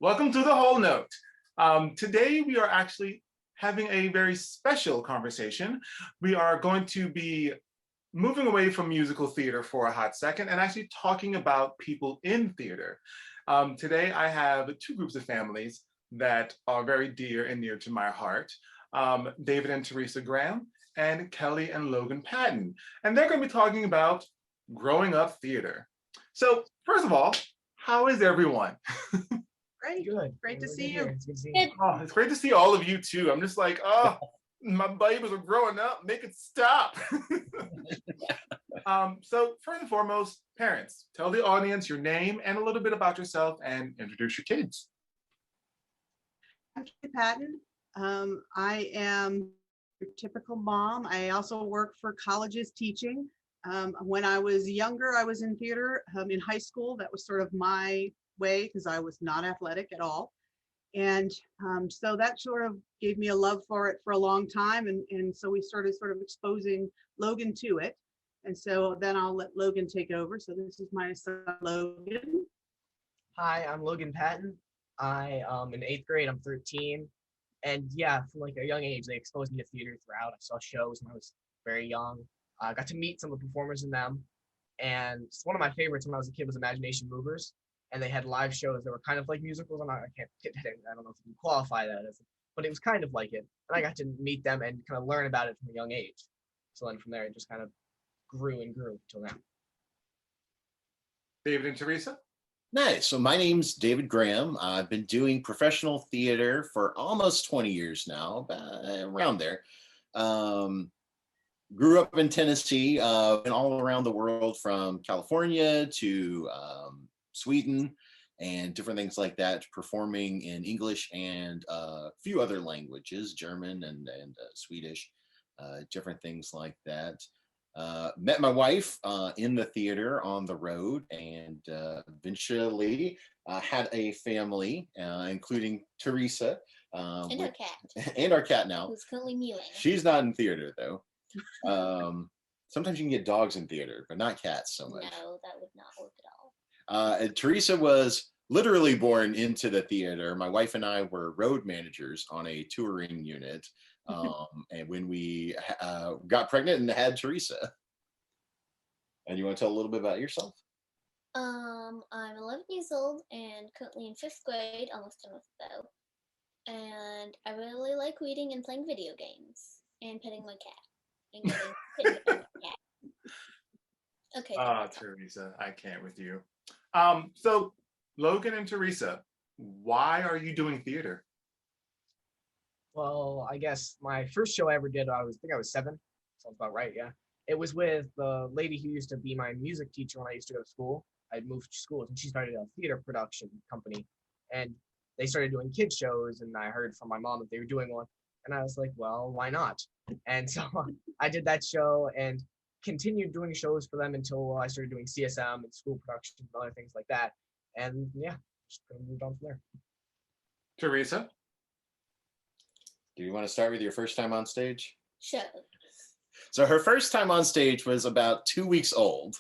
Welcome to the Whole Note. Today we are actually having a very special conversation. We are going to be moving away from musical theater for a hot second and actually talking about people in theater. Today I have two groups of families that are very dear and near to my heart. David and Theresa Graham and Kelly and Logan Patton. And they're going to be talking about growing up theater. So first of all, how is everyone? Great. Good. Great to see you. It's good to see you. Oh, it's great to see all of you too. I'm just like, oh, my babies are growing up. Make it stop. So first and foremost, parents, tell the audience your name and a little bit about yourself and introduce your kids. I'm Kelly Patton. I am your typical mom. I also work for colleges teaching. When I was younger, I was in theater in high school. That was sort of my way because I was not athletic at all. And so that sort of gave me a love for it for a long time. And so we started sort of exposing Logan to it. And so then I'll let Logan take over. So this is my son, Logan. Hi, I'm Logan Patton. I in 8th grade, I'm 13. And yeah, from like a young age, they exposed me to theater throughout. I saw shows when I was very young. I got to meet some of the performers in them. And one of my favorites when I was a kid was Imagination Movers. And they had live shows that were kind of like musicals. I don't know if you can qualify that as, but it was kind of like it. And I got to meet them and kind of learn about it from a young age. So then from there, it just kind of grew and grew until now. David and Theresa. Nice. So my name's David Graham. I've been doing professional theater for almost 20 years now, around there. Grew up in Tennessee, and all around the world from California to Sweden and different things like that, performing in English and a few other languages, German and Swedish, different things like that. Met my wife in the theater on the road, and eventually had a family, including Theresa. And our cat. And our cat now. Who's currently mewing. She's not in theater though. Sometimes you can get dogs in theater, but not cats so much. No, that would not work at all. And Theresa was literally born into the theater. My wife and I were road managers on a touring unit. And when we got pregnant and had Theresa. And you want to tell a little bit about yourself? I'm 11 years old and currently in 5th grade, almost done with though. And I really like reading and playing video games and petting my cat. And getting petted by my cat. Okay. Theresa, I can't with you. So Logan and Theresa, why are you doing theater? Well, I guess my first show I ever did, I think I was 7. Sounds about right, yeah. It was with the lady who used to be my music teacher when I used to go to school. I'd moved to schools and she started a theater production company. And they started doing kids shows, and I heard from my mom that they were doing one. And I was like, well, why not? And so I did that show and continued doing shows for them until I started doing CSM and school production and other things like that. And yeah, just kind of moved on from there. Theresa? Do you want to start with your first time on stage? Sure. So her first time on stage was about 2 weeks old.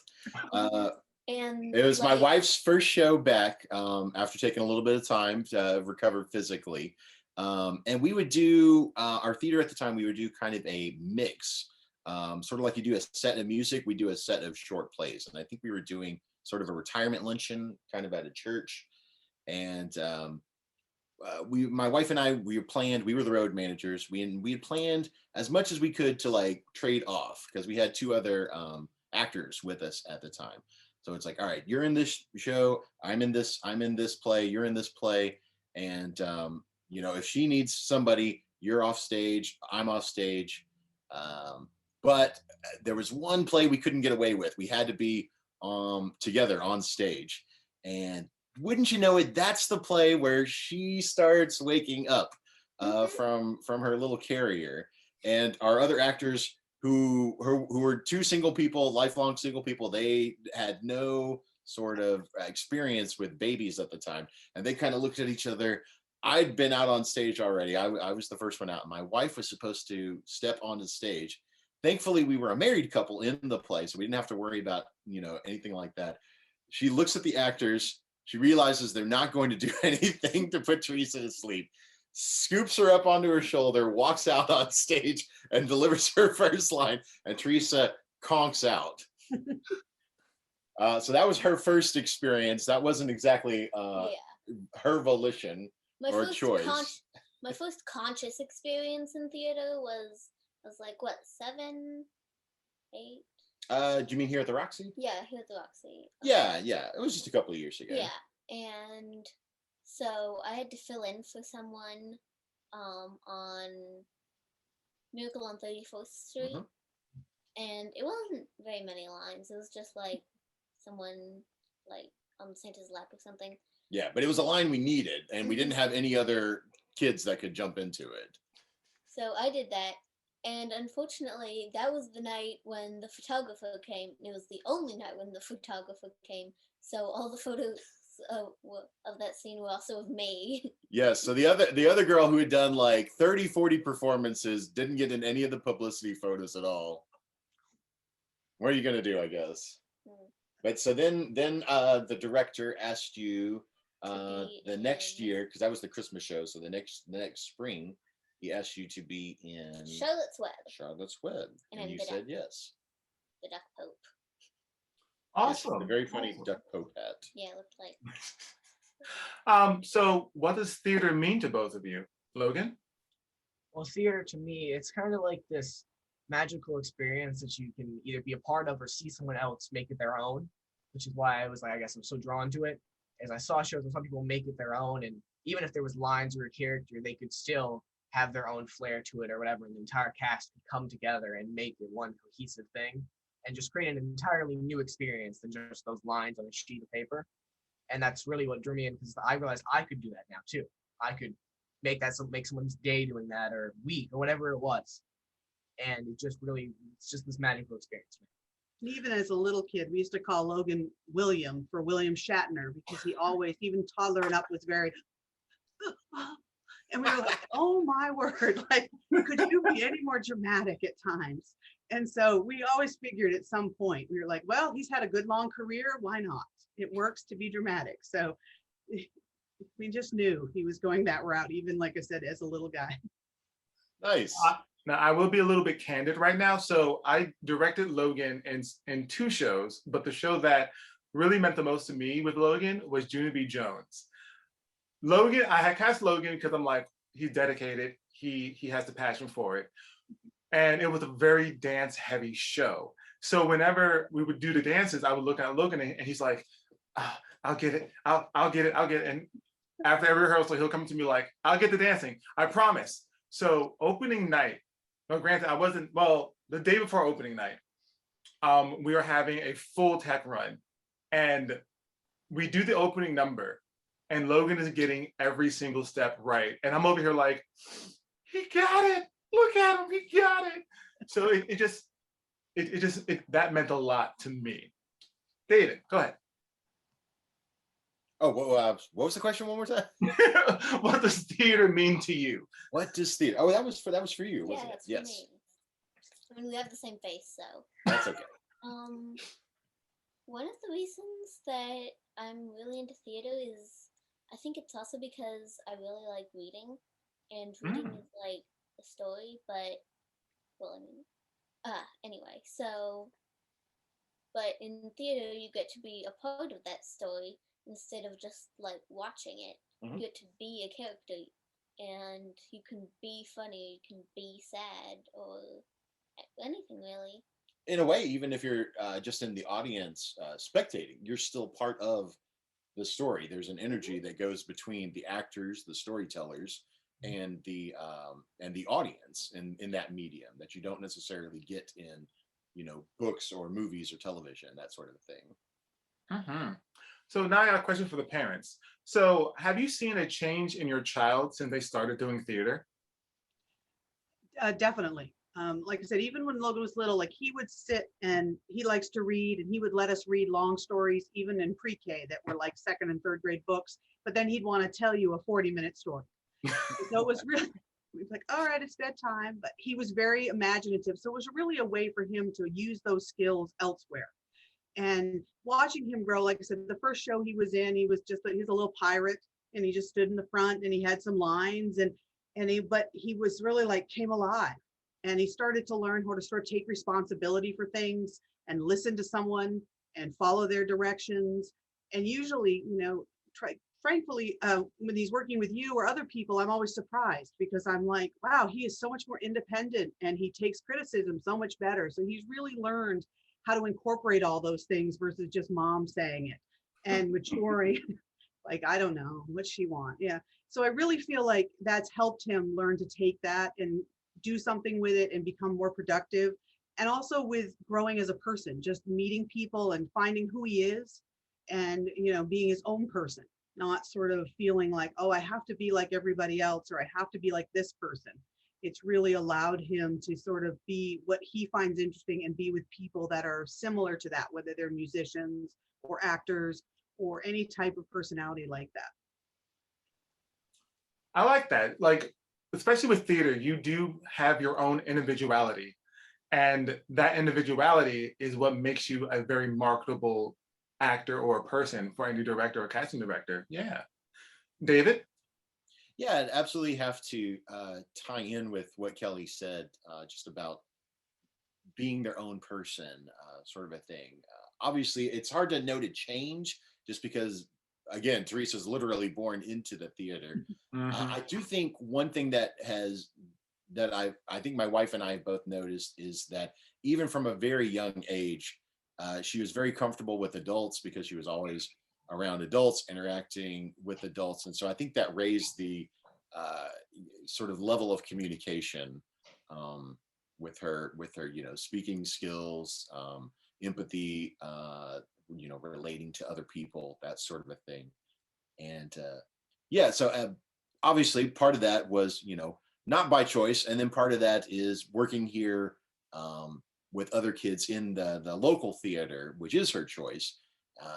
And It was my wife's first show back after taking a little bit of time to recover physically. And we would do, our theater at the time, we would do kind of a mix. Sort of like you do a set of music, we do a set of short plays. And I think we were doing sort of a retirement luncheon kind of at a church. And my wife and I, we were the road managers. We had planned as much as we could to like trade off because we had 2 other actors with us at the time. So it's like, all right, you're in this show, I'm in this play, you're in this play. And, if she needs somebody, you're off stage, I'm off stage. But there was one play we couldn't get away with. We had to be together on stage. And wouldn't you know it, that's the play where she starts waking up from her little carrier. And our other actors who were 2 single people, lifelong single people, they had no sort of experience with babies at the time. And they kind of looked at each other. I'd been out on stage already. I was the first one out. My wife was supposed to step onto stage. Thankfully, we were a married couple in the play, so we didn't have to worry about, anything like that. She looks at the actors She realizes they're not going to do anything to put Theresa to sleep, scoops her up onto her shoulder, walks out on stage, and delivers her first line, and Theresa conks out. So that was her first experience. That wasn't exactly her volition or choice. My first conscious experience in theater was like what, 7, 8? Do you mean here at the Roxy? Yeah, here at the Roxy. Yeah. It was just a couple of years ago. Yeah, and so I had to fill in for someone on Miracle on 34th Street, and it wasn't very many lines. It was just like someone like on Santa's lap or something. Yeah, but it was a line we needed, and we didn't have any other kids that could jump into it. So I did that, and unfortunately, that was the night when the photographer came. It was the only night when the photographer came, so all the photos of that scene were also of me. Yes, so the other girl who had done like 30, 40 performances didn't get in any of the publicity photos at all. What are you gonna do, I guess? But so then the director asked you the next year, because that was the Christmas show, so the next spring he asked you to be in Charlotte's Web, and you said yes. The Duck Pope. Awesome. Yes, the very funny Duck Pope hat. Yeah, it looked like. So what does theater mean to both of you? Logan? Well, theater to me, it's kind of like this magical experience that you can either be a part of or see someone else make it their own, which is why I was like, I guess I'm so drawn to it. As I saw shows where some people make it their own, and even if there was lines or a character, they could still have their own flair to it or whatever, and the entire cast could come together and make it one cohesive thing and just create an entirely new experience than just those lines on a sheet of paper. And that's really what drew me in, because I realized I could do that now too. I could make someone's day doing that, or week, or whatever it was. And it's just this magical experience. Even as a little kid, we used to call Logan William for William Shatner, because he always, even toddlering up, was very, and we were like, oh my word, like, could you be any more dramatic at times? And so we always figured at some point, we were like, well, he's had a good long career, why not? It works to be dramatic. So we just knew he was going that route, even like I said, as a little guy. Nice. Now, I will be a little bit candid right now. So I directed Logan in 2 shows, but the show that really meant the most to me with Logan was Junie B. Jones. Logan, I had cast Logan because I'm like, he's dedicated. He has the passion for it. And it was a very dance heavy show. So whenever we would do the dances, I would look at Logan and he's like, I'll get it. I'll get it. And after every rehearsal, he'll come to me like, I'll get the dancing. I promise. So opening night, well, granted, I wasn't, well, the day before opening night, we were having a full tech run, and we do the opening number, and Logan is getting every single step right. And I'm over here like, he got it. Look at him, he got it. So that meant a lot to me. David, go ahead. Oh, what was the question one more time? What does theater mean to you? What does theater? Oh, that was for you, wasn't it? That's Yes. Me. I mean, we have the same face, so. That's okay. One of the reasons that I'm really into theater is, I think it's also because I really like reading, and reading is like a story, but, well, I mean, anyway, so, but in theater, you get to be a part of that story instead of just like watching it. You get to be a character, and you can be funny, you can be sad, or anything really. In a way, even if you're just in the audience spectating, you're still part of the story. There's an energy that goes between the actors, the storytellers, and the audience in that medium that you don't necessarily get in, books or movies or television, that sort of thing. So now I got a question for the parents. So have you seen a change in your child since they started doing theater? Definitely. Like I said, even when Logan was little, like he would sit, and he likes to read, and he would let us read long stories, even in pre-K that were like 2nd and 3rd grade books. But then he'd want to tell you a 40-minute story. So it was really, we was like, all right, it's bedtime. But he was very imaginative. So it was really a way for him to use those skills elsewhere. And watching him grow, like I said, the first show he was in, he was just he's a little pirate, and he just stood in the front and he had some lines, but he was really like came alive, and he started to learn how to sort of take responsibility for things and listen to someone and follow their directions. And usually, frankly, when he's working with you or other people, I'm always surprised because I'm like, wow, he is so much more independent and he takes criticism so much better. So he's really learned how to incorporate all those things versus just mom saying it and maturing. Like, I don't know, what she want? Yeah. So I really feel like that's helped him learn to take that and do something with it and become more productive. And also with growing as a person, just meeting people and finding who he is and, being his own person, not sort of feeling like, oh, I have to be like everybody else or I have to be like this person. It's really allowed him to sort of be what he finds interesting and be with people that are similar to that, whether they're musicians or actors or any type of personality like that. I like that. Like, especially with theater, you do have your own individuality. And that individuality is what makes you a very marketable actor or a person for any director or casting director. Yeah. David? Yeah, I'd absolutely have to tie in with what Kelly said, just about being their own person, sort of a thing. Obviously, it's hard to know to change just because, again, Theresa's literally born into the theater. Mhm. I do think one thing that I think my wife and I have both noticed is that even from a very young age, she was very comfortable with adults because she was always around adults, interacting with adults, and so I think that raised the uh, sort of level of communication, um, with her, speaking skills, empathy, relating to other people, that sort of a thing. And yeah, so obviously part of that was, not by choice, and then part of that is working here, with other kids in the local theater, which is her choice.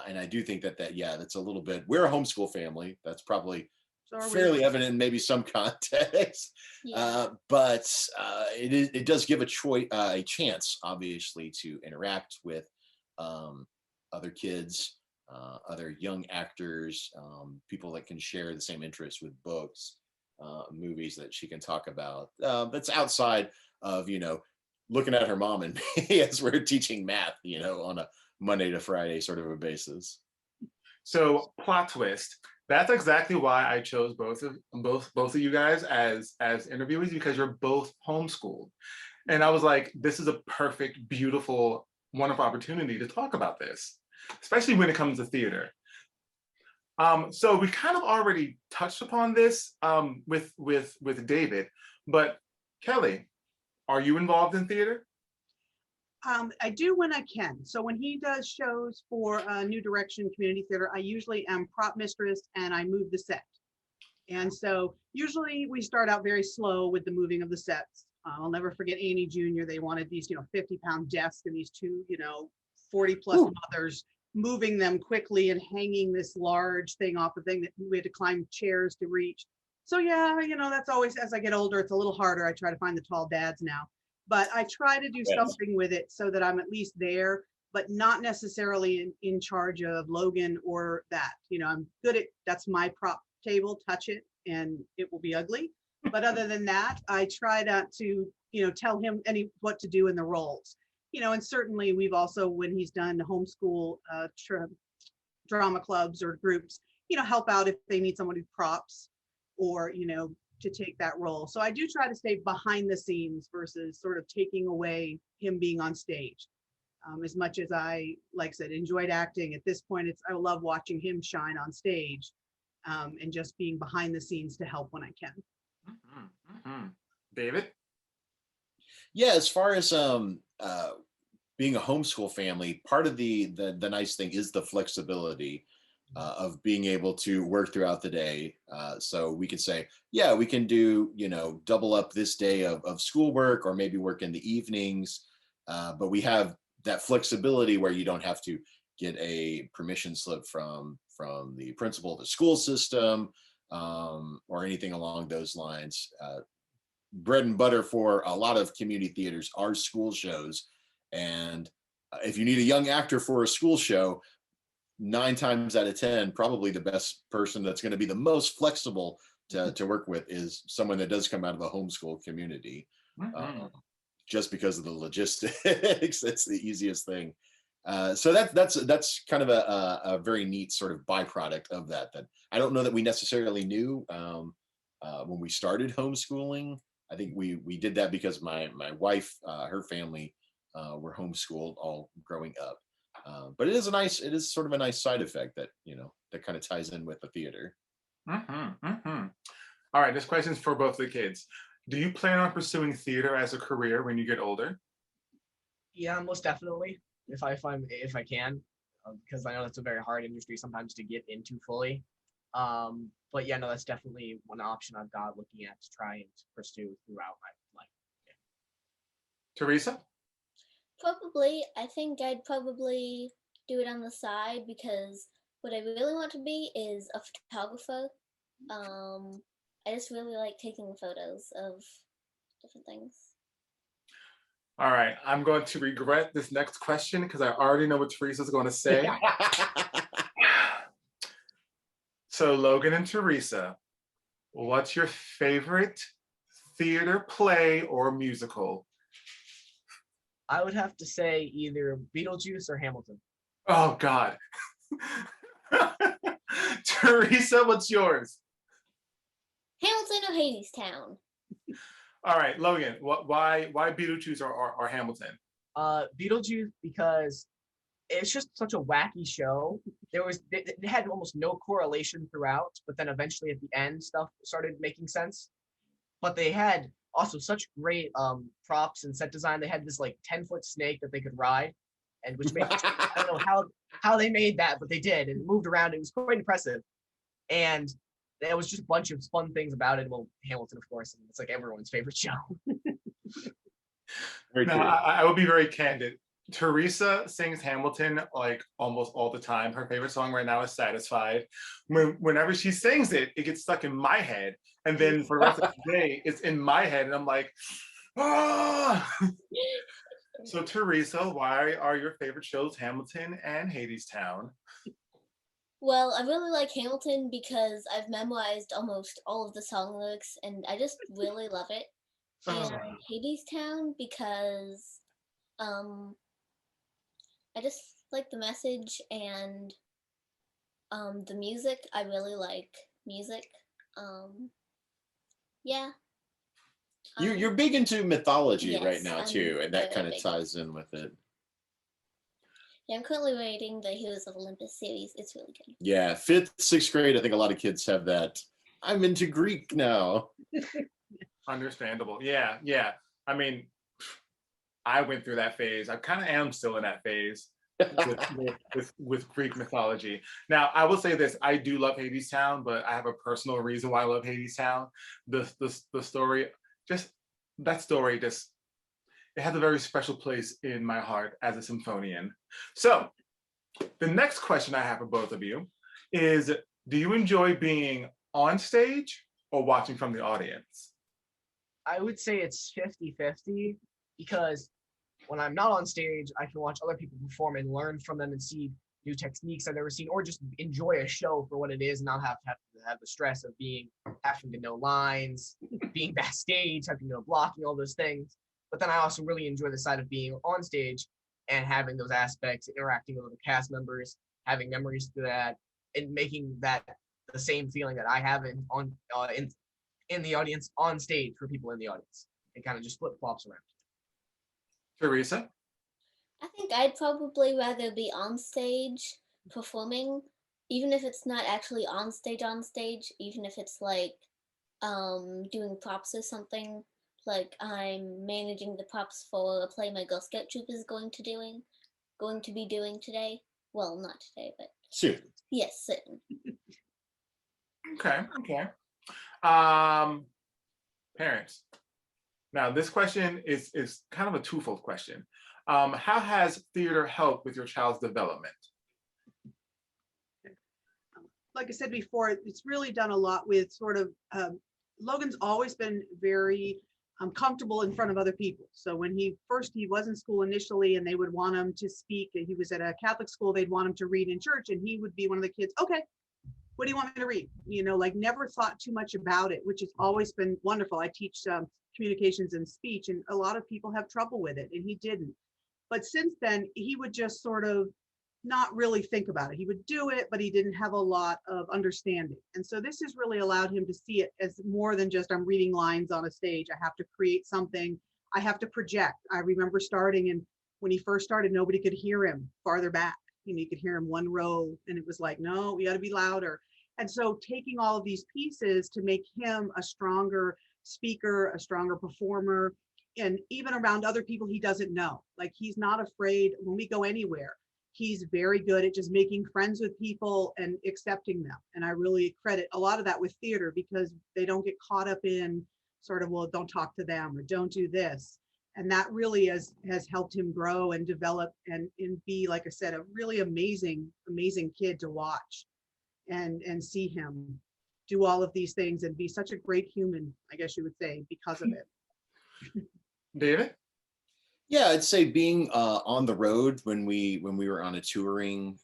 And I do think that yeah, that's a little bit. We're a homeschool family. That's probably So are we. fairly evident in maybe some context. Yeah. But it does give a chance, obviously, to interact with um, other kids, other young actors, people that can share the same interests with books, movies that she can talk about. That's outside of, looking at her mom and me as we're teaching math, on a Monday to Friday sort of a basis. So plot twist. That's exactly why I chose both of you guys as interviewees, because you're both homeschooled. And I was like, this is a perfect, beautiful, wonderful opportunity to talk about this, especially when it comes to theater. So we kind of already touched upon this with David, but Kelly, are you involved in theater? I do when I can. So when he does shows for New Direction Community Theater, I usually am prop mistress and I move the set. And so usually we start out very slow with the moving of the sets. I'll never forget Annie Jr. They wanted these, 50-pound desks and these two, 40 plus Ooh. mothers moving them quickly and hanging this large thing off the thing that we had to climb chairs to reach. So yeah, that's always, as I get older, it's a little harder. I try to find the tall dads now, but I try to do Yes. something with it so that I'm at least there, but not necessarily in charge of Logan or that. I'm good at, that's my prop table, touch it and it will be ugly. But other than that, I try not to, tell him what to do in the roles. And certainly we've also, when he's done homeschool drama clubs or groups, help out if they need someone who props or, to take that role. So I do try to stay behind the scenes versus sort of taking away him being on stage. As much as I, like I said, enjoyed acting, at this point, I love watching him shine on stage, and just being behind the scenes to help when I can. Mhm, mhm. David? Yeah, as far as being a homeschool family, part of the nice thing is the flexibility of being able to work throughout the day. So we could say, yeah, we can do, double up this day of schoolwork or maybe work in the evenings. But we have that flexibility where you don't have to get a permission slip from the principal of the school system, or anything along those lines. Bread and butter for a lot of community theaters are school shows, and if you need a young actor for a school show, 9 times out of 10, probably the best person that's going to be the most flexible to work with is someone that does come out of a homeschool community. Mhm. Just because of the logistics, that's the easiest thing. So that's kind of a very neat sort of byproduct of that. That I don't know that we necessarily knew when we started homeschooling. I think we did that because my wife, her family were homeschooled all growing up. But it is sort of a nice side effect that that kind of ties in with the theater. Mhm. Mhm. All right, this question's for both the kids. Do you plan on pursuing theater as a career when you get older? Yeah, most definitely. If I can, because I know that's a very hard industry sometimes to get into fully. But yeah, no, that's definitely one option I've got looking at to try and pursue throughout my life. Teresa? Probably, I think I'd probably do it on the side because what I really want to be is a photographer. I just really like taking photos of different things. All right, I'm going to regret this next question because I already know what Teresa's going to say. So, Logan and Teresa, what's your favorite theater play or musical? I would have to say either Beetlejuice or Hamilton. Oh, God. Teresa, what's yours? Hamilton or Hadestown? All right, Logan, why Beetlejuice or Hamilton? Beetlejuice because it's just such a wacky show. It had almost no correlation throughout, but then eventually at the end stuff started making sense. But they had also such great props and set design. They had this like 10-foot snake that they could ride, and which made I don't know how they made that, but they did, and it moved around. It was quite impressive, and there was just a bunch of fun things about it. Well, Hamilton, of course, and it's like everyone's favorite show. Very No, true. I will be very candid. Teresa sings Hamilton like almost all the time. Her favorite song right now is Satisfied. Whenever she sings it, it gets stuck in my head. And then for the rest of the day, it's in my head. And I'm like, ah. So, Teresa, why are your favorite shows Hamilton and Hadestown? Well, I really like Hamilton because I've memorized almost all of the song lyrics and I just really love it. Oh. And Hadestown because um I just like the message and the music. I really like music. Um yeah. You're big into mythology right Yes, now I'm too, and that very kind of big. ties in with it. Yeah, I'm currently reading the Heroes of Olympus series. It's really good. Yeah, 5th, 6th grade. I think a lot of kids have that. I'm into Greek now. Understandable. Yeah, yeah. I mean, I went through that phase. I kind of am still in that phase with Greek mythology. Now, I will say this: I do love Hadestown, but I have a personal reason why I love Hadestown. The story, just that story, just it has a very special place in my heart as a symphonian. So, the next question I have for both of you is: do you enjoy being on stage or watching from the audience? I would say it's 50-50 because when I'm not on stage, I can watch other people perform and learn from them and see new techniques I've never seen, or just enjoy a show for what it is and not have the stress of having to know lines, being backstage, having to know blocking, all those things. But then I also really enjoy the side of being on stage and having those aspects, interacting with other cast members, having memories to that, and making that the same feeling that I have in the audience on stage for people in the audience. It kind of just flip flops around. Teresa? I think I'd probably rather be on stage performing, even if it's not actually on stage, even if it's like doing props or something. Like I'm managing the props for a play my Girl Scout troop is going to be doing today. Well, not today, but Soon. yes, soon. Okay, okay. Um, Parents. Now, this question is kind of a twofold question. How has theater helped with your child's development? Like I said before, it's really done a lot with sort of, Logan's always been very comfortable in front of other people. So when he was in school initially, and they would want him to speak, and he was at a Catholic school, they'd want him to read in church, and he would be one of the kids, okay, what do you want me to read? Like never thought too much about it, which has always been wonderful. I teach communications and speech, and a lot of people have trouble with it, and he didn't. But since then, he would just sort of not really think about it. He would do it, but he didn't have a lot of understanding. And so this has really allowed him to see it as more than just I'm reading lines on a stage. I have to create something. I have to project. I remember starting, and when he first started, nobody could hear him farther back. You could hear him one row, and it was like, no, we got to be louder. And so taking all of these pieces to make him a stronger speaker, a stronger performer, and even around other people he doesn't know. Like he's not afraid when we go anywhere. He's very good at just making friends with people and accepting them. And I really credit a lot of that with theater, because they don't get caught up in sort of, well, don't talk to them or don't do this. And that really has helped him grow and develop and be, like I said, a really amazing kid to watch and see him do all of these things and be such a great human, I guess you would say, because of it. David? Yeah, I'd say being on the road when we were on a touring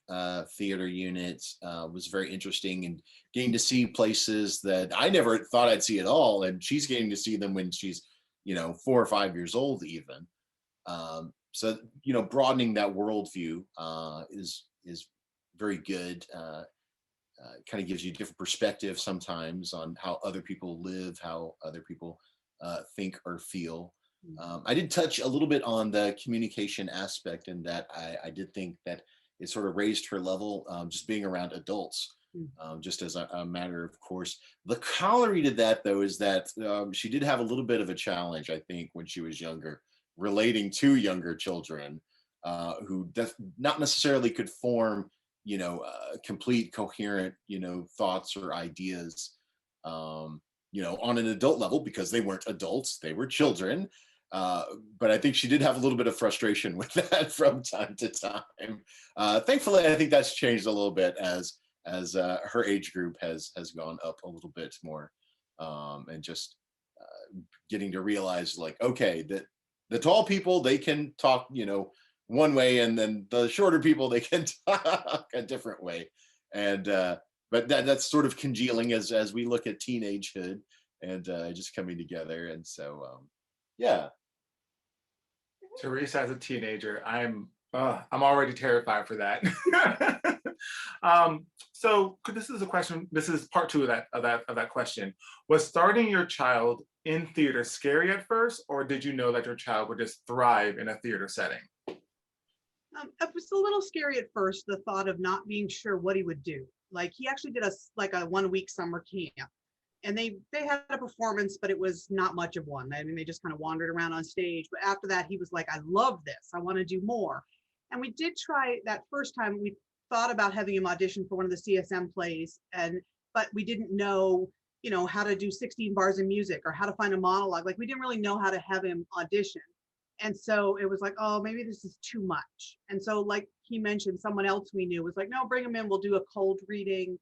theater unit was very interesting, and getting to see places that I never thought I'd see at all, and she's getting to see them when she's 4 or 5 years old even. So broadening that worldview is very good. Kind of gives you a different perspective sometimes on how other people live, how other people think or feel. I did touch a little bit on the communication aspect, in that I did think that it sort of raised her level, just being around adults, just as a matter of course. The corollary to that, though, is that she did have a little bit of a challenge, I think, when she was younger, relating to younger children who not necessarily could form, complete, coherent, thoughts or ideas, on an adult level, because they weren't adults, they were children. But I think she did have a little bit of frustration with that from time to time. Thankfully, I think that's changed a little bit as her age group has gone up a little bit more, and just getting to realize, like, okay, that the tall people, they can talk, one way, and then the shorter people, they can talk a different way. And but that's sort of congealing as we look at teenagehood and just coming together. And so yeah. Theresa as a teenager, I'm already terrified for that. So this is a question. This is part 2 of that question. Was starting your child in theater scary at first, or did you know that your child would just thrive in a theater setting? It was a little scary at first, the thought of not being sure what he would do. Like he actually did a 1-week summer camp, and they had a performance, but it was not much of one. I mean, they just kind of wandered around on stage. But after that, he was like, I love this. I want to do more. And we did try that first time. We thought about having him audition for one of the CSM plays, but we didn't know, how to do 16 bars of music or how to find a monologue. Like we didn't really know how to have him audition. And so it was like, oh, maybe this is too much. And so, like he mentioned, someone else we knew was like, no, bring him in. We'll do a cold reading.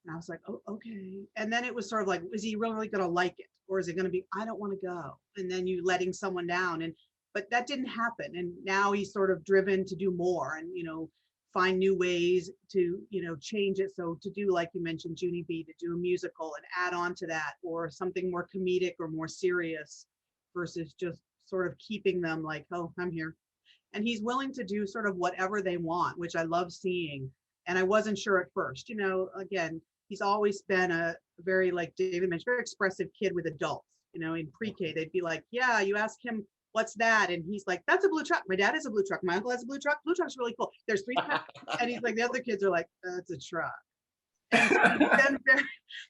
And I was like, oh, okay. And then it was sort of like, is he really going to like it? Or is it going to be, I don't want to go? And then you letting someone down. But that didn't happen. And now he's sort of driven to do more and, find new ways to, change it. So to do, like you mentioned, Junie B, to do a musical and add on to that, or something more comedic or more serious, versus just sort of keeping them like, oh, I'm here. And he's willing to do sort of whatever they want, which I love seeing. And I wasn't sure at first, again, he's always been a very, like David mentioned, very expressive kid with adults. In pre-K, they'd be like, yeah, you ask him, what's that? And he's like, that's a blue truck. My dad has a blue truck. My uncle has a blue truck. Blue truck's really cool. There's 3 trucks. And he's like, the other kids are like, that's a truck. And so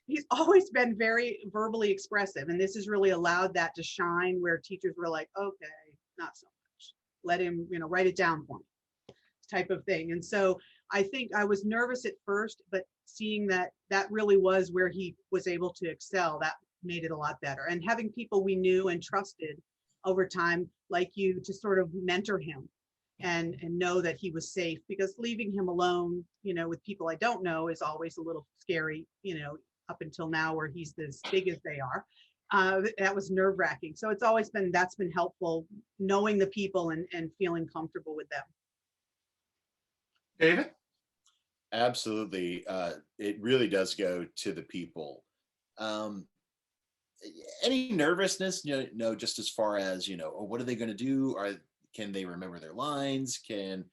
he's always been very verbally expressive. And this has really allowed that to shine, where teachers were like, okay, not so much. Let him, write it down for me, type of thing. And so I think I was nervous at first, but seeing that really was where he was able to excel, that made it a lot better. And having people we knew and trusted over time, like you, to sort of mentor him and know that he was safe, because leaving him alone, with people I don't know is always a little scary, up until now, where he's as big as they are. that was nerve wracking. So it's always been, that's been helpful, knowing the people and feeling comfortable with them. David? Absolutely. It really does go to the people. Um, any nervousness, just as far as, oh, what are they going to do? Can they remember their lines? Can,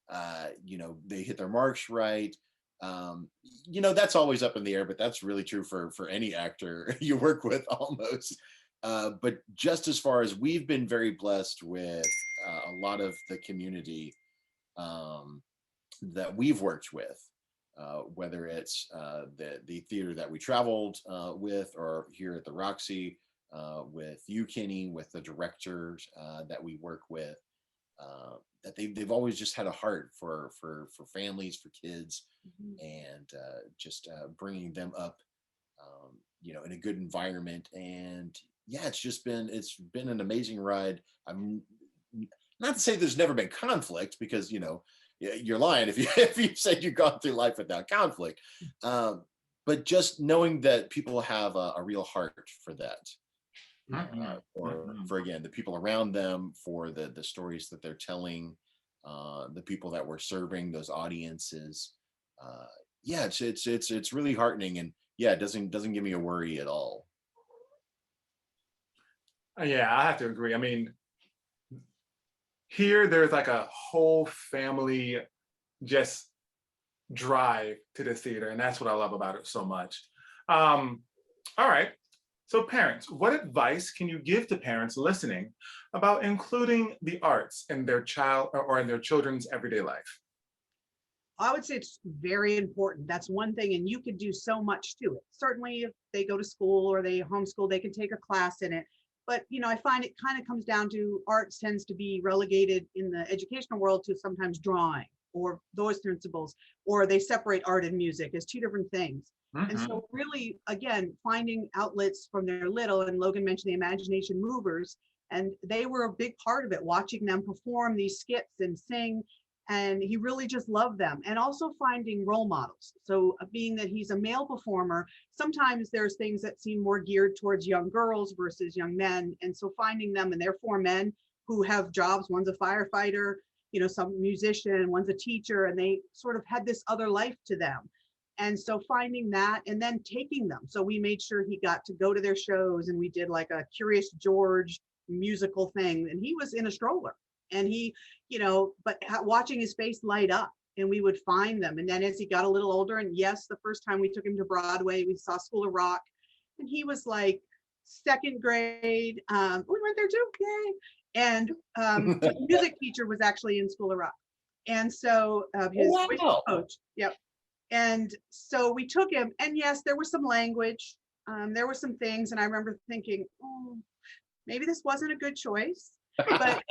they hit their marks right? That's always up in the air, but that's really true for any actor you work with almost. But just as far as we've been very blessed with a lot of the community that we've worked with, whether it's the theater that we traveled with, or here at the Roxy, with you, Kenny, with the directors that we work with, that they've always just had a heart for families, for kids, and just bringing them up, in a good environment. And yeah, it's been an amazing ride. I'm not to say there's never been conflict, because you're lying if you said you've gone through life without conflict, but just knowing that people have a real heart for that, for again, the people around them, for the stories that they're telling, the people that we're serving, those audiences. Yeah, it's really heartening, and yeah, it doesn't give me a worry at all. Yeah, I have to agree. I mean, here there's like a whole family just drive to the theater, and that's what I love about it so much. All right, so parents, what advice can you give to parents listening about including the arts in their child or in their children's everyday life? I would say it's very important. That's one thing, and you could do so much to it. Certainly, if they go to school or they homeschool, they can take a class in it. But I find it kind of comes down to, arts tends to be relegated in the educational world to sometimes drawing or those principles, or they separate art and music as two different things. And so really, again, finding outlets from their little, and Logan mentioned the imagination movers, and they were a big part of it, watching them perform these skits and sing. And he really just loved them. And also finding role models. So being that he's a male performer, sometimes there's things that seem more geared towards young girls versus young men. And so finding them, and they're 4 men who have jobs. One's a firefighter, some musician, one's a teacher, and they sort of had this other life to them. And so finding that and then taking them. So we made sure he got to go to their shows, and we did like a Curious George musical thing, and he was in a stroller. And he, but watching his face light up, and we would find them. And then as he got a little older, and yes, the first time we took him to Broadway, we saw School of Rock, and he was like 2nd grade. We went there too, yay. And the music teacher was actually in School of Rock. And so his voice coach, yep. And so we took him, and yes, there was some language, there were some things, and I remember thinking, oh, maybe this wasn't a good choice. But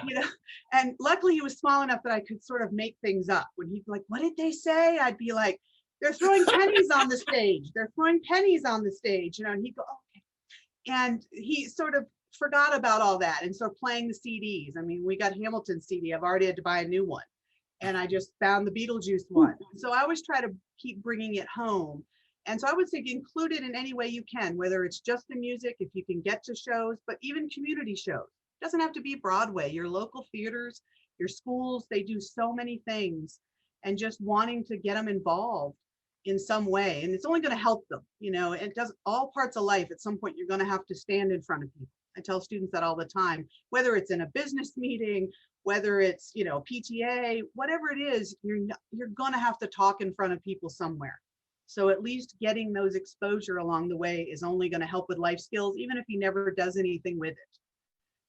and luckily he was small enough that I could sort of make things up. When he'd be like, what did they say? I'd be like, they're throwing pennies on the stage. They're throwing pennies on the stage, and he'd go, okay. And he sort of forgot about all that and started playing the CDs. I mean, we got Hamilton's CD. I've already had to buy a new one, and I just found the Beetlejuice one. So I always try to keep bringing it home. And so I would say include it in any way you can, whether it's just the music, if you can get to shows, but even community shows. Doesn't have to be Broadway. Your local theaters, your schools, they do so many things, and just wanting to get them involved in some way. And it's only going to help them. It does all parts of life. At some point, you're going to have to stand in front of people. I tell students that all the time, whether it's in a business meeting, whether it's, PTA, whatever it is, you're going to have to talk in front of people somewhere. So at least getting those exposure along the way is only going to help with life skills, even if he never does anything with it.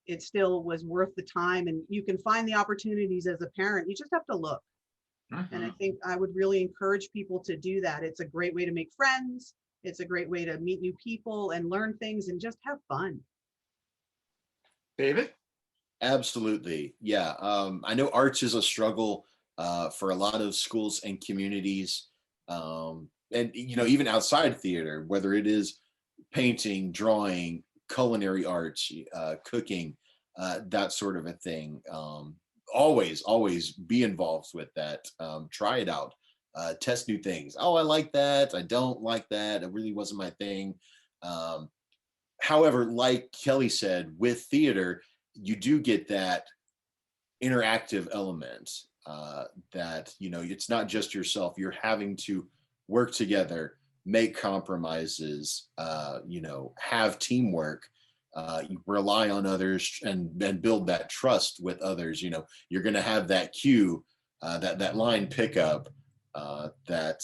It still was worth the time, and you can find the opportunities as a parent. You just have to look. And I think I would really encourage people to do that. It's a great way to make friends. It's a great way to meet new people and learn things and just have fun. David? Absolutely. Yeah. I know arts is a struggle for a lot of schools and communities. And, even outside theater, whether it is painting, drawing, culinary arts, cooking, that sort of a thing. Always be involved with that. Try it out. Test new things. Oh, I like that. I don't like that. It really wasn't my thing. However, like Kelly said, with theater, you do get that interactive element that, you know, it's not just yourself. You're having to work together, make compromises, you know, have teamwork, you rely on others and build that trust with others. You know, you're going to have that cue, that line pickup that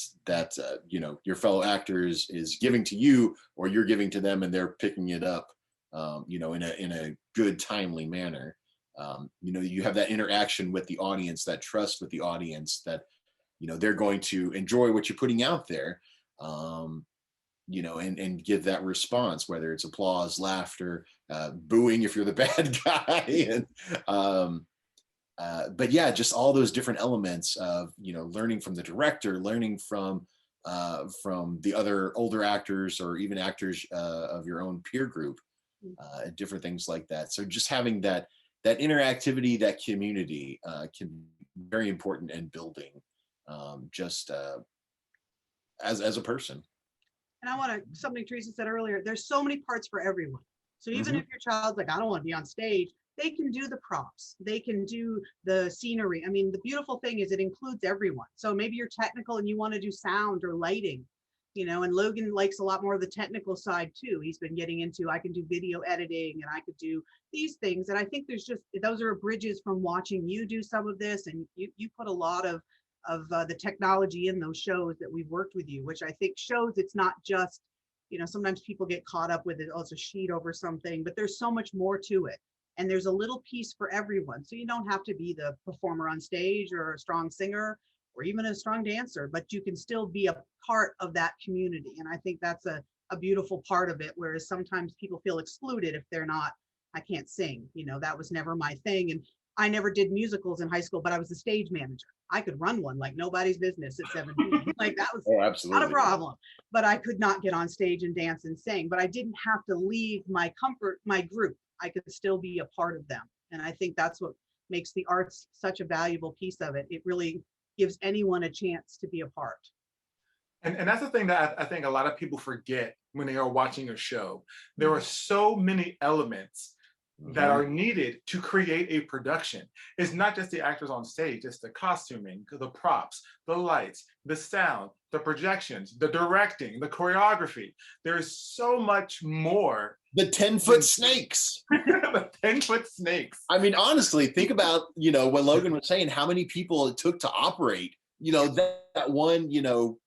you know, your fellow actors is giving to you, or you're giving to them, and they're picking it up, you know, in a good, timely manner. You know, you have that interaction with the audience, that trust with the audience, that, you know, they're going to enjoy what you're putting out there, you know, and give that response, whether it's applause, laughter, booing if you're the bad guy, and but yeah, just all those different elements of, you know, learning from the director, learning from the other older actors, or even actors of your own peer group, different things like that. So just having that interactivity, that community, can be very important in building, just as a person. And I want to, something Teresa said earlier, there's so many parts for everyone. So even if your child's like, I don't want to be on stage, they can do the props, they can do the scenery. I mean, the beautiful thing is it includes everyone. So maybe you're technical and you want to do sound or lighting, you know, and Logan likes a lot more of the technical side too. He's been getting into, I can do video editing and I could do these things. And I think there's just, those are bridges from watching you do some of this. And you put a lot of the technology in those shows that we've worked with you, which I think shows it's not just, you know, sometimes people get caught up with it, oh, it's a sheet over something, but there's so much more to it. And there's a little piece for everyone. So you don't have to be the performer on stage or a strong singer or even a strong dancer, but you can still be a part of that community. And I think that's a beautiful part of it. Whereas sometimes people feel excluded if they're not, I can't sing, you know, that was never my thing. And I never did musicals in high school, but I was a stage manager. I could run one like nobody's business at 17. Like that was not a problem, but I could not get on stage and dance and sing. But I didn't have to leave my comfort, my group. I could still be a part of them. And I think that's what makes the arts such a valuable piece of it. It really gives anyone a chance to be a part. And that's the thing that I think a lot of people forget when they are watching a show. There are so many elements that are needed to create a production. It's not just the actors on stage, it's the costuming, the props, the lights, the sound, the projections, the directing, the choreography. There's so much more. The 10-foot snakes. The 10-foot snakes. I mean, honestly, think about, you know, what Logan was saying, how many people it took to operate, you know, that one, you know,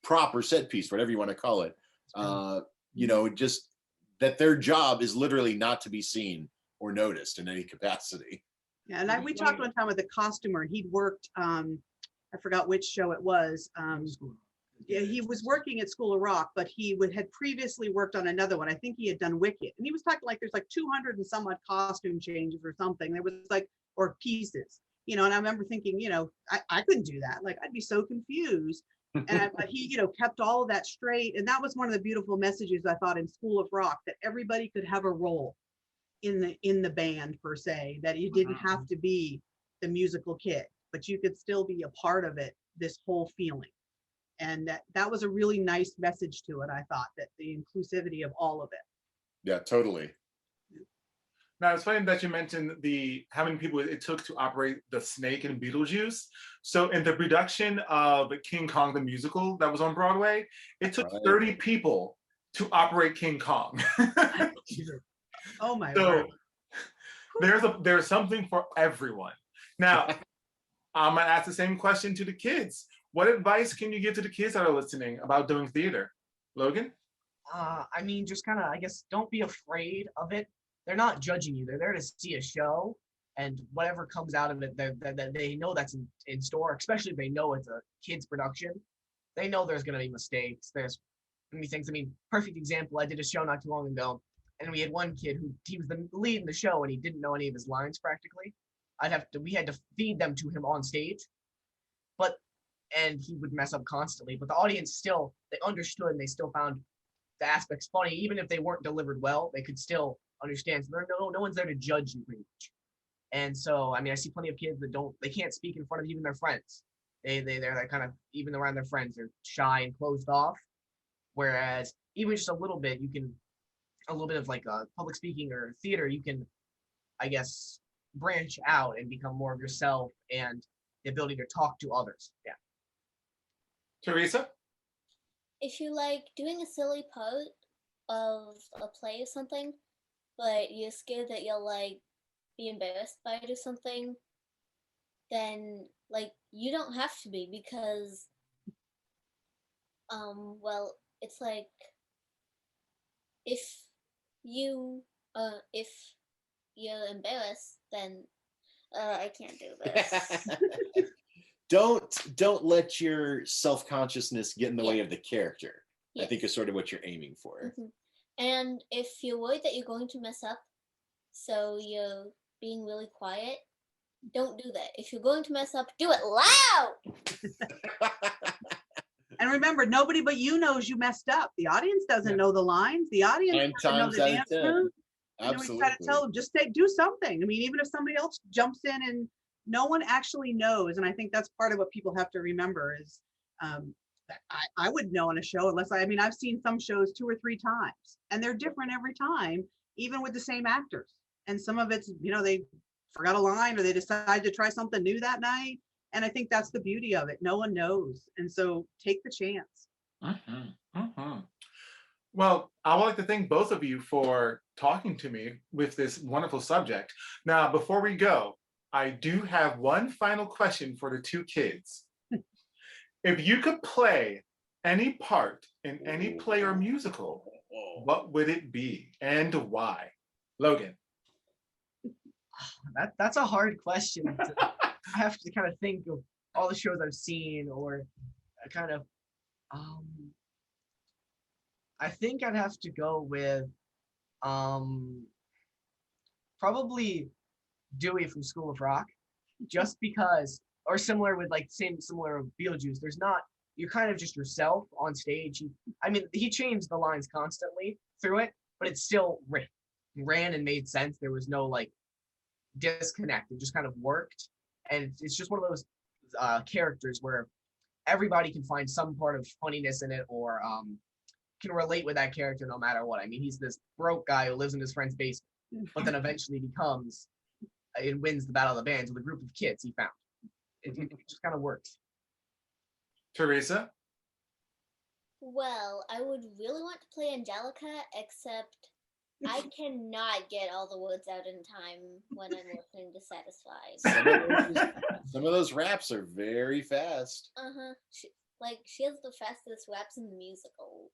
prop or set piece, whatever you want to call it, you know, just that their job is literally not to be seen or noticed in any capacity. Yeah, and we talked one time with a costumer, and he'd worked, I forgot which show it was. Yeah, he was working at School of Rock, but he had previously worked on another one. I think he had done Wicked, and he was talking like there's like 200 and some odd costume changes or something. There was like, or pieces, you know. And I remember thinking, you know, I couldn't do that. Like I'd be so confused. But he, you know, kept all of that straight, and that was one of the beautiful messages I thought in School of Rock, that everybody could have a role in the band per se, that you didn't have to be the musical kid, but you could still be a part of it, this whole feeling. And that was a really nice message to it. I thought that the inclusivity of all of it. Yeah, totally. Now it's funny that you mentioned how many people it took to operate the snake in Beetlejuice. So in the production of King Kong the musical that was on Broadway, it took 30 people to operate King Kong. Oh my so word. there's something for everyone. Now, I'm gonna ask the same question to the kids. What advice can you give to the kids that are listening about doing theater? Logan? I mean, just kind of, I guess, don't be afraid of it. They're not judging you. They're there to see a show, and whatever comes out of it, they know that's in store, especially if they know it's a kid's production. They know there's going to be mistakes. There's many things. I mean, perfect example, I did a show not too long ago, and we had one kid he was the lead in the show, and he didn't know any of his lines practically. We had to feed them to him on stage, and he would mess up constantly. But the audience still, they understood, and they still found the aspects funny, even if they weren't delivered well. They could still understand. So no one's there to judge you pretty much. And so, I mean, I see plenty of kids that they can't speak in front of even their friends. They're kind of, even around their friends, they're shy and closed off. Whereas even just a little bit, you can a little bit of like public speaking or theater, you can, I guess, branch out and become more of yourself and the ability to talk to others. Yeah. Teresa? If you like doing a silly part of a play or something, but you're scared that you'll like be embarrassed by it or something, then like you don't have to be, because well, it's like if you if you're embarrassed, then I can't do this. Don't let your self-consciousness get in the way Yeah. of the character. I Yes. think is sort of what you're aiming for. Mhm. And if you're worried that you're going to mess up, so you're being really quiet, don't do that. If you're going to mess up, do it loud. And remember, nobody but you knows you messed up. The audience doesn't Yeah. know the lines. The audience 9 doesn't know times the out of dance 10. move. You know, you Absolutely. try to tell them, just say, do something. I mean, even if somebody else jumps in and no one actually knows. And I think that's part of what people have to remember is that I wouldn't know on a show unless I mean, I've seen some shows 2 or 3 times and they're different every time, even with the same actors. And some of it's, you know, they forgot a line or they decided to try something new that night. And I think that's the beauty of it. No one knows. And so take the chance. Well, I would like to thank both of you for talking to me with this wonderful subject. Now, before we go, I do have one final question for the 2 kids. If you could play any part in any play or musical, what would it be and why? Logan. That's a hard question. I have to kind of think of all the shows I've seen, or kind of I think I'd have to go with probably Dewey from School of Rock, just because, or similar with like similar with Beetlejuice. There's not, you're kind of just yourself on stage. I mean, he changed the lines constantly through it, but it still ran and made sense. There was no like disconnect. It just kind of worked, and it's just one of those characters where everybody can find some part of funniness in it, or can relate with that character no matter what. I mean, he's this broke guy who lives in his friend's basement, but then eventually becomes and wins the Battle of the Bands with a group of kids he found. It just kind of works. Teresa? Well, I would really want to play Angelica, except I cannot get all the words out in time when I'm listening to Satisfied. Some of those raps are very fast. She has the fastest raps in the musical.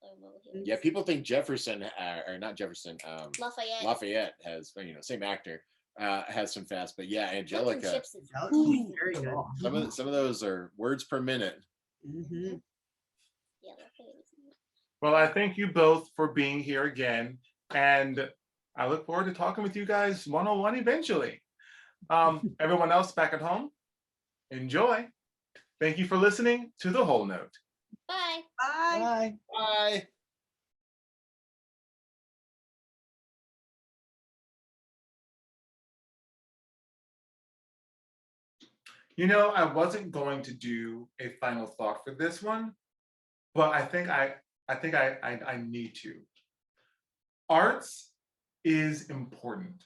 Yeah, people think Jefferson, or not Jefferson, Lafayette has, you know, same actor, has some fast, but yeah, Angelica. Very good. Some of those are words per minute. Mm-hmm. Yeah, Lafayette is. Well, I thank you both for being here again, and I look forward to talking with you guys one-on-one eventually. Everyone else back at home, enjoy. Thank you for listening to The Whole Note. Bye. Bye. Bye. Bye. You know, I wasn't going to do a final thought for this one, but I think I need to. Arts is important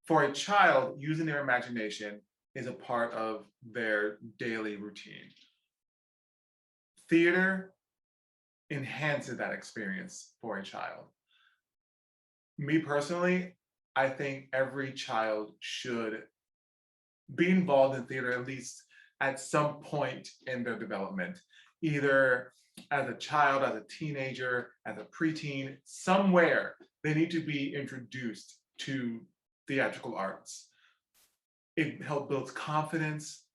for a child. Using their imagination is a part of their daily routine. Theater enhances that experience for a child. Me personally, I think every child should be involved in theater at least at some point in their development, either as a child, as a teenager, as a preteen, somewhere they need to be introduced to theatrical arts. It helps build confidence,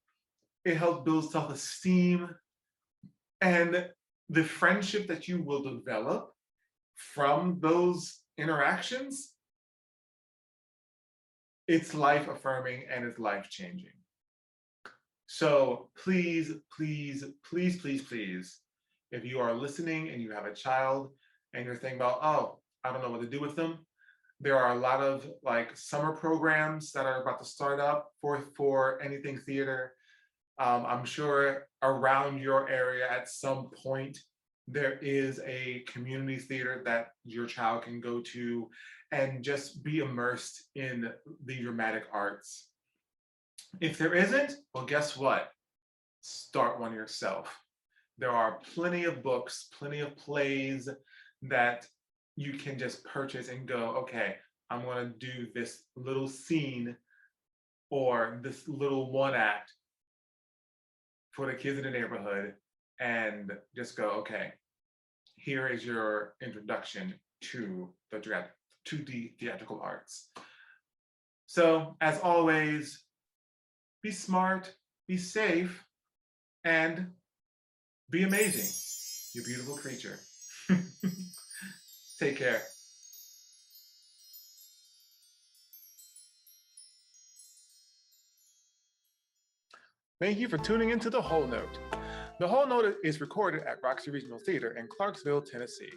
it helps build self-esteem, and the friendship that you will develop from those interactions, it's life affirming and it's life changing. So please, please, please, please, please, if you are listening and you have a child and you're thinking about, oh, I don't know what to do with them, there are a lot of like summer programs that are about to start up for anything theater. I'm sure around your area at some point there is a community theater that your child can go to and just be immersed in the dramatic arts. If there isn't, well, guess what? Start one yourself. There are plenty of books, plenty of plays that you can just purchase and go, okay, I'm going to do this little scene or this little one act for the kids in the neighborhood, and just go, okay, here is your introduction to the theatrical arts. So as always, be smart, be safe, and be amazing, you beautiful creature. Take care. Thank you for tuning into The Whole Note. The Whole Note is recorded at Roxy Regional Theatre in Clarksville, Tennessee.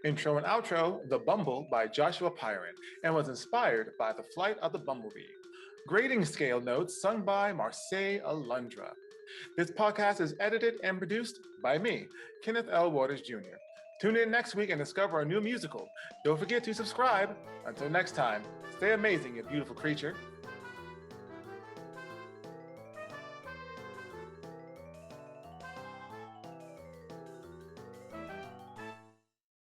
Intro and outro, The Bumble by Joshua Pyron, and was inspired by The Flight of the Bumblebee. Grading scale notes sung by Marseille Alundra. This podcast is edited and produced by me, Kenneth L. Waters Jr. Tune in next week and discover a new musical. Don't forget to subscribe. Until next time, stay amazing, you beautiful creature.